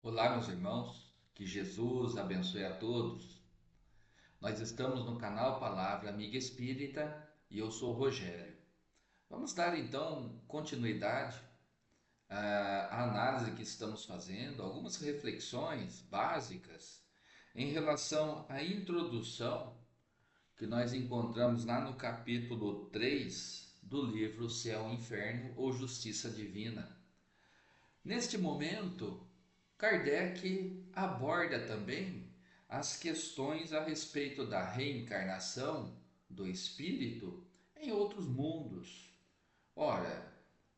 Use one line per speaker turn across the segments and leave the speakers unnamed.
Olá, meus irmãos, que Jesus abençoe a todos. Nós estamos no canal Palavra Amiga Espírita e eu sou o Rogério. Vamos dar então continuidade à análise que estamos fazendo, algumas reflexões básicas em relação à introdução que nós encontramos lá no capítulo 3 do livro Céu e Inferno ou Justiça Divina. Neste momento, Kardec aborda também as questões a respeito da reencarnação do espírito em outros mundos. Ora,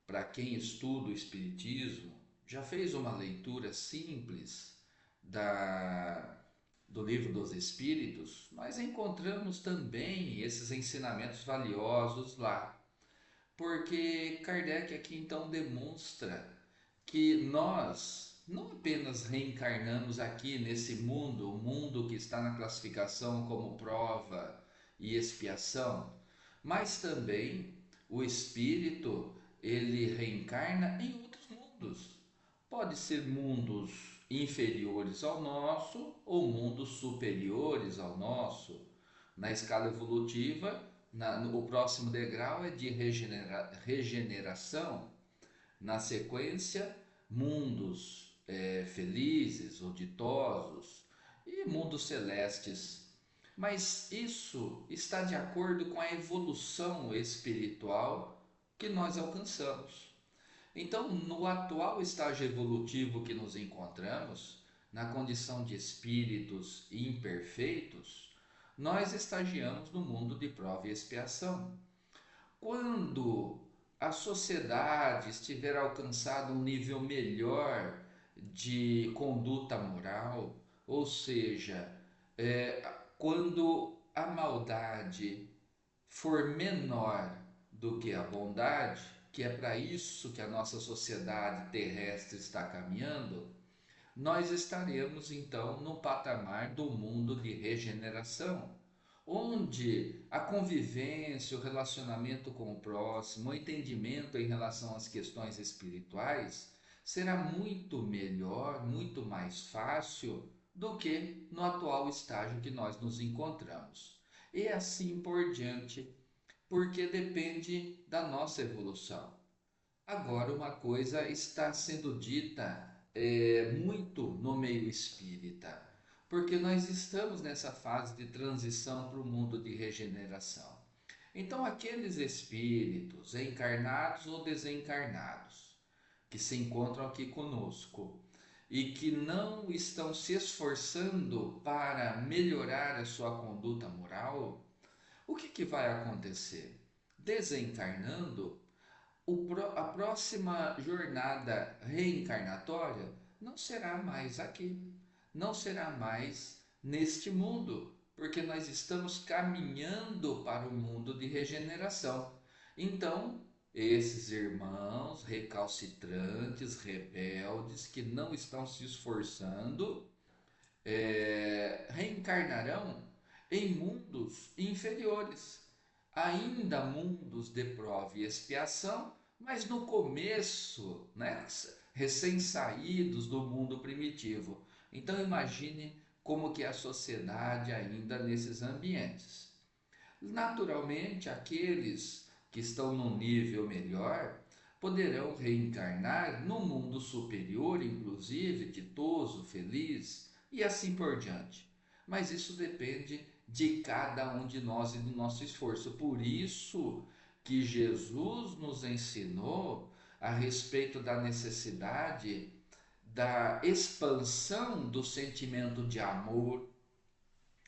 para quem estuda o Espiritismo, já fez uma leitura simples da, do Livro dos Espíritos, nós encontramos também esses ensinamentos valiosos lá. Porque Kardec aqui então demonstra que nós não apenas reencarnamos aqui nesse mundo, o mundo que está na classificação como prova e expiação, mas também o espírito ele reencarna em outros mundos. Pode ser mundos inferiores ao nosso ou mundos superiores ao nosso. Na escala evolutiva, o próximo degrau é de regeneração. Na sequência, mundos felizes ou ditosos e mundos celestes. Mas isso está de acordo com a evolução espiritual que nós alcançamos. Então, no atual estágio evolutivo que nos encontramos, na condição de espíritos imperfeitos, nós estagiamos no mundo de prova e expiação. Quando a sociedade estiver alcançado um nível melhor de conduta moral, ou seja, quando a maldade for menor do que a bondade, que é para isso que a nossa sociedade terrestre está caminhando, nós estaremos então no patamar do mundo de regeneração, onde a convivência, o relacionamento com o próximo, o entendimento em relação às questões espirituais será muito melhor, muito mais fácil do que no atual estágio que nós nos encontramos. E assim por diante, porque depende da nossa evolução. Agora, uma coisa está sendo dita muito no meio espírita, porque nós estamos nessa fase de transição para o mundo de regeneração. Então, aqueles espíritos encarnados ou desencarnados que se encontram aqui conosco e que não estão se esforçando para melhorar a sua conduta moral, o que vai acontecer? Desencarnando, a próxima jornada reencarnatória não será mais aqui, não será mais neste mundo, porque nós estamos caminhando para o mundo de regeneração. Então, esses irmãos recalcitrantes, rebeldes, que não estão se esforçando, reencarnarão em mundos inferiores, ainda mundos de prova e expiação, mas no começo, né, recém-saídos do mundo primitivo. Então imagine como que é a sociedade ainda nesses ambientes. Naturalmente, aqueles que estão num nível melhor poderão reencarnar no mundo superior, inclusive ditoso, feliz e assim por diante. Mas isso depende de cada um de nós e do nosso esforço. Por isso que Jesus nos ensinou a respeito da necessidade da expansão do sentimento de amor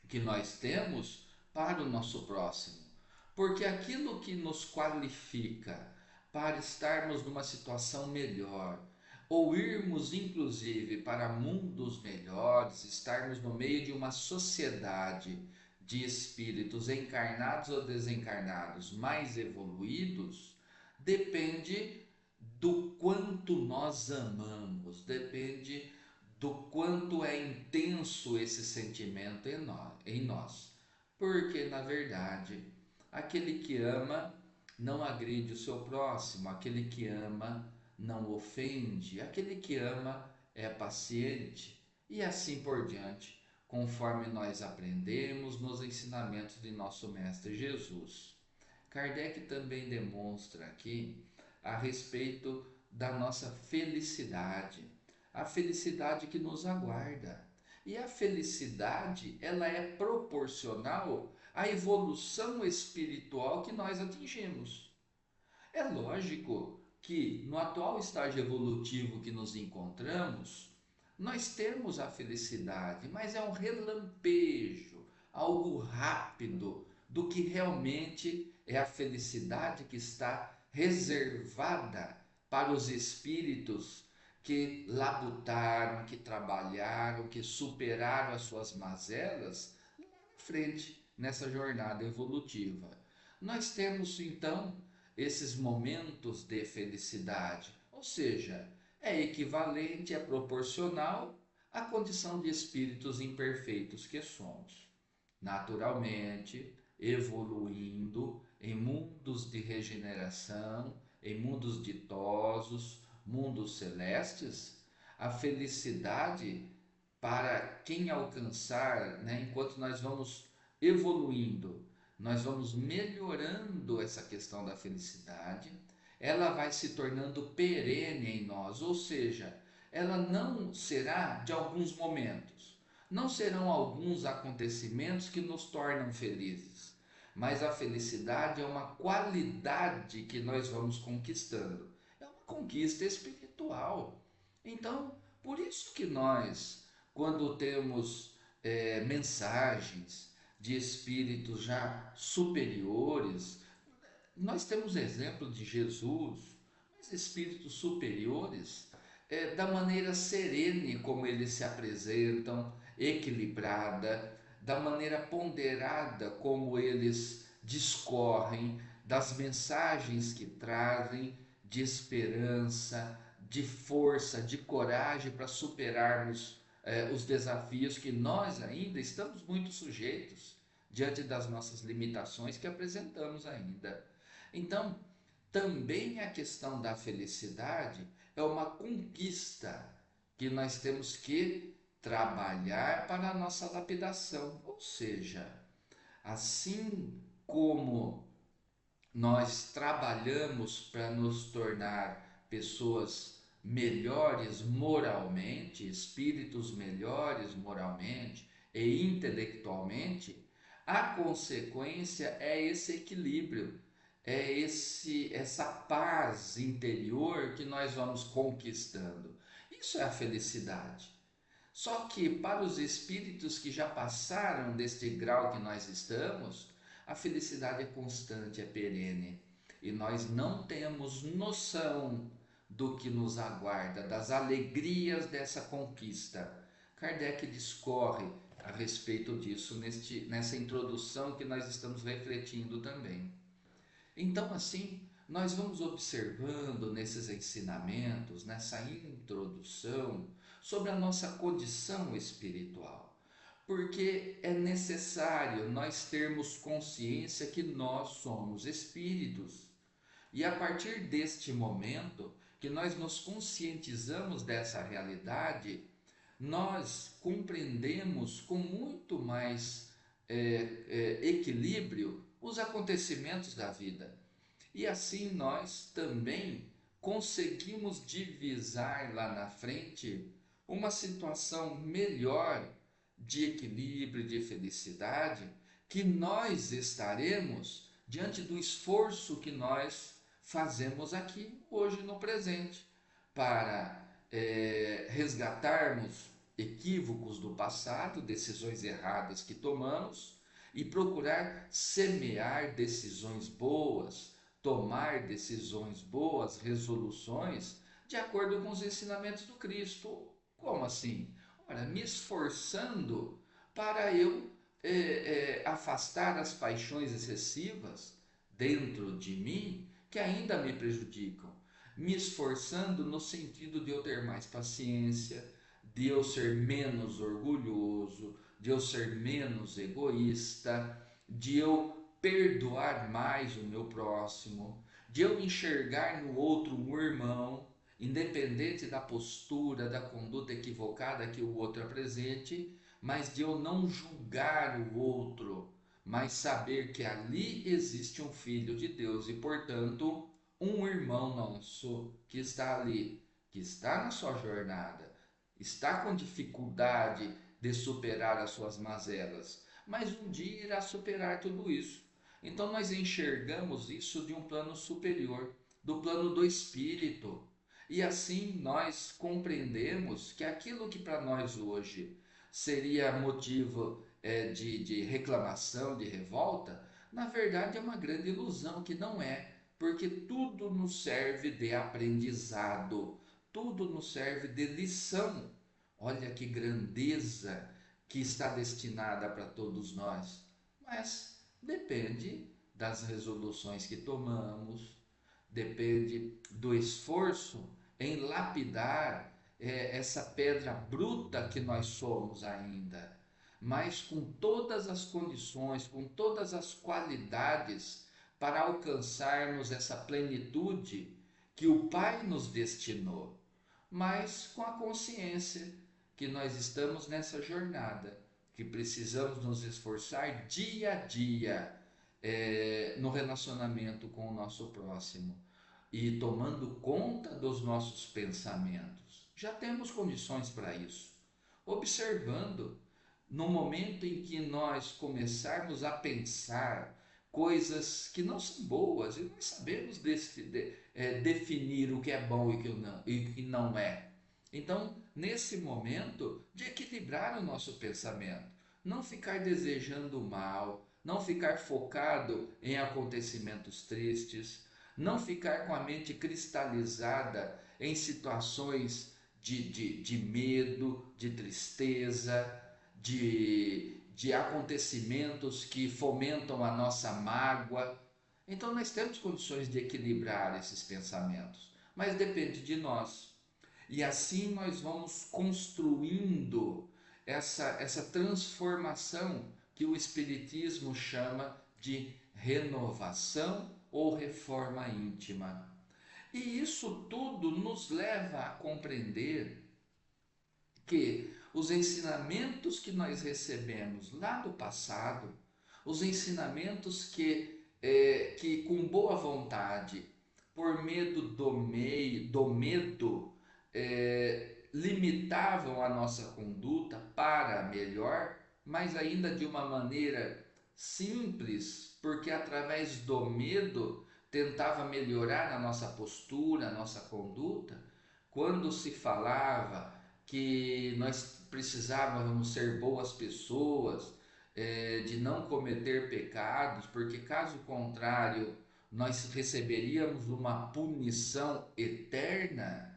que nós temos para o nosso próximo. Porque aquilo que nos qualifica para estarmos numa situação melhor, ou irmos inclusive para mundos melhores, estarmos no meio de uma sociedade de espíritos encarnados ou desencarnados mais evoluídos, depende do quanto nós amamos, depende do quanto é intenso esse sentimento em nós. Porque, na verdade, aquele que ama não agride o seu próximo, aquele que ama não ofende, aquele que ama é paciente e assim por diante, conforme nós aprendemos nos ensinamentos de nosso Mestre Jesus. Kardec também demonstra aqui a respeito da nossa felicidade, a felicidade que nos aguarda. E a felicidade, ela é proporcional à evolução espiritual que nós atingimos. É lógico que no atual estágio evolutivo que nos encontramos, nós temos a felicidade, mas é um relampejo, algo rápido do que realmente é a felicidade que está reservada para os espíritos que labutaram, que trabalharam, que superaram as suas mazelas lá na frente nessa jornada evolutiva. Nós temos então esses momentos de felicidade, ou seja, é equivalente, é proporcional à condição de espíritos imperfeitos que somos. Naturalmente, evoluindo em mundos de regeneração, em mundos ditosos, mundos celestes, a felicidade para quem alcançar, né, enquanto nós vamos evoluindo, nós vamos melhorando essa questão da felicidade, ela vai se tornando perene em nós, ou seja, ela não será de alguns momentos, não serão alguns acontecimentos que nos tornam felizes, mas a felicidade é uma qualidade que nós vamos conquistando, é uma conquista espiritual. Então, por isso que nós, quando temos mensagens de espíritos já superiores, nós temos exemplo de Jesus, mas espíritos superiores, da maneira serene como eles se apresentam, equilibrada, da maneira ponderada como eles discorrem, das mensagens que trazem de esperança, de força, de coragem para superarmos os desafios que nós ainda estamos muito sujeitos diante das nossas limitações que apresentamos ainda. Então, também a questão da felicidade é uma conquista que nós temos que trabalhar para a nossa lapidação, ou seja, assim como nós trabalhamos para nos tornar pessoas melhores moralmente, espíritos melhores moralmente e intelectualmente, a consequência é esse equilíbrio, é essa paz interior que nós vamos conquistando. Isso é a felicidade. Só que para os espíritos que já passaram deste grau que nós estamos, a felicidade é constante, é perene. E nós não temos noção do que nos aguarda, das alegrias dessa conquista. Kardec discorre a respeito disso nessa introdução que nós estamos refletindo também. Então, assim, nós vamos observando nesses ensinamentos, nessa introdução, sobre a nossa condição espiritual, porque é necessário nós termos consciência que nós somos espíritos. E a partir deste momento que nós nos conscientizamos dessa realidade, nós compreendemos com muito mais equilíbrio os acontecimentos da vida. E assim nós também conseguimos divisar lá na frente uma situação melhor de equilíbrio, de felicidade, que nós estaremos diante do esforço que nós fazemos aqui, hoje no presente, para resgatarmos equívocos do passado, decisões erradas que tomamos e procurar semear decisões boas, tomar decisões boas, resoluções de acordo com os ensinamentos do Cristo. Como assim? Ora, me esforçando para eu afastar as paixões excessivas dentro de mim que ainda me prejudicam, me esforçando no sentido de eu ter mais paciência, de eu ser menos orgulhoso, de eu ser menos egoísta, de eu perdoar mais o meu próximo, de eu enxergar no outro um irmão independente da postura, da conduta equivocada que o outro apresente, mas de eu não julgar o outro, mas saber que ali existe um filho de Deus e, portanto, um irmão nosso que está ali, que está na sua jornada, está com dificuldade de superar as suas mazelas, mas um dia irá superar tudo isso. Então nós enxergamos isso de um plano superior, do plano do espírito. E assim nós compreendemos que aquilo que para nós hoje seria motivo de reclamação, de revolta, na verdade é uma grande ilusão que não é, porque tudo nos serve de aprendizado, tudo nos serve de lição. Olha que grandeza que está destinada para todos nós. Mas depende das resoluções que tomamos, depende do esforço em lapidar essa pedra bruta que nós somos ainda, mas com todas as condições, com todas as qualidades para alcançarmos essa plenitude que o Pai nos destinou, mas com a consciência que nós estamos nessa jornada, que precisamos nos esforçar dia a dia no relacionamento com o nosso próximo e tomando conta dos nossos pensamentos. Já temos condições para isso. Observando, no momento em que nós começarmos a pensar coisas que não são boas, e nós sabemos definir o que é bom e o que não é. Então, nesse momento, de equilibrar o nosso pensamento, não ficar desejando o mal, não ficar focado em acontecimentos tristes, não ficar com a mente cristalizada em situações de medo, de tristeza, de acontecimentos que fomentam a nossa mágoa. Então, nós temos condições de equilibrar esses pensamentos, mas depende de nós. E assim nós vamos construindo essa transformação que o Espiritismo chama de renovação ou reforma íntima. E isso tudo nos leva a compreender que os ensinamentos que nós recebemos lá do passado, os ensinamentos que com boa vontade, por medo do medo, limitavam a nossa conduta para melhor, mas ainda de uma maneira simples, porque através do medo tentava melhorar a nossa postura, a nossa conduta. Quando se falava que nós precisávamos ser boas pessoas, de não cometer pecados, porque caso contrário nós receberíamos uma punição eterna.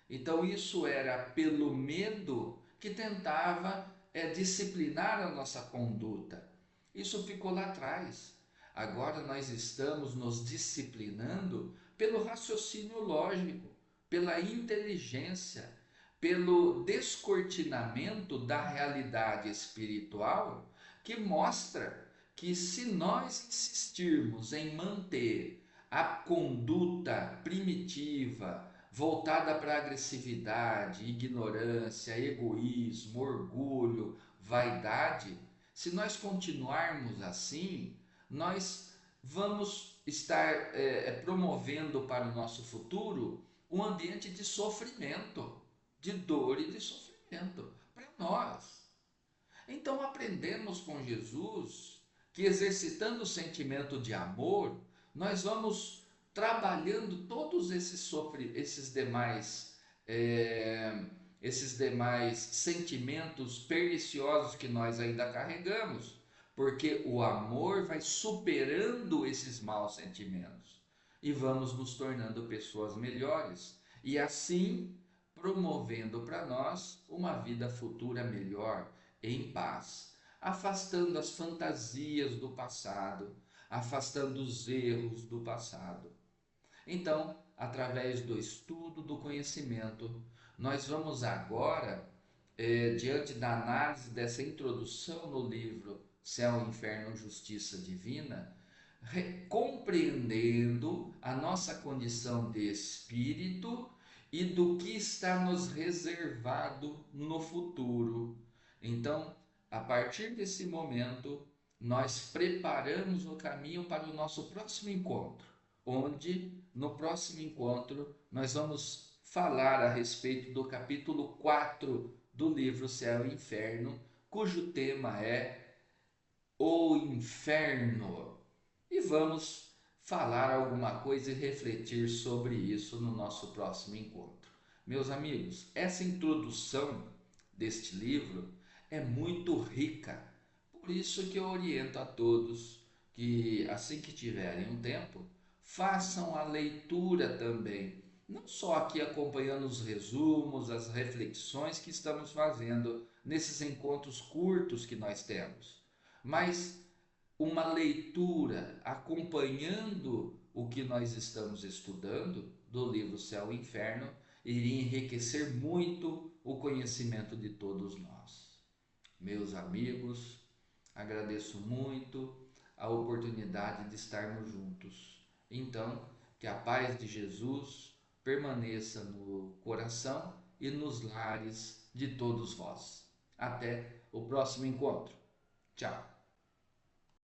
Então isso era pelo medo que tentava disciplinar a nossa conduta. Isso ficou lá atrás. Agora nós estamos nos disciplinando pelo raciocínio lógico, pela inteligência, pelo descortinamento da realidade espiritual, que mostra que se nós insistirmos em manter a conduta primitiva, voltada para a agressividade, ignorância, egoísmo, orgulho, vaidade, se nós continuarmos assim, nós vamos estar promovendo para o nosso futuro um ambiente de sofrimento, de dor e de sofrimento para nós. Então aprendemos com Jesus que exercitando o sentimento de amor, nós vamos trabalhando todos eh, esses demais sentimentos perniciosos que nós ainda carregamos, porque o amor vai superando esses maus sentimentos e vamos nos tornando pessoas melhores e assim promovendo para nós uma vida futura melhor, em paz, afastando as fantasias do passado, afastando os erros do passado. Então, através do estudo, do conhecimento, nós vamos agora, diante da análise dessa introdução no livro Céu, Inferno, Justiça Divina, compreendendo a nossa condição de espírito e do que está nos reservado no futuro. Então, a partir desse momento, nós preparamos o caminho para o nosso próximo encontro, onde no próximo encontro nós vamos falar a respeito do capítulo 4 do livro Céu e Inferno, cujo tema é o inferno. E vamos falar alguma coisa e refletir sobre isso no nosso próximo encontro. Meus amigos, essa introdução deste livro é muito rica. Por isso que eu oriento a todos que, assim que tiverem um tempo, façam a leitura também. Não só aqui acompanhando os resumos, as reflexões que estamos fazendo nesses encontros curtos que nós temos, mas uma leitura acompanhando o que nós estamos estudando do livro Céu e Inferno iria enriquecer muito o conhecimento de todos nós. Meus amigos, agradeço muito a oportunidade de estarmos juntos. Então, que a paz de Jesus permaneça no coração e nos lares de todos vós. Até o próximo encontro. Tchau.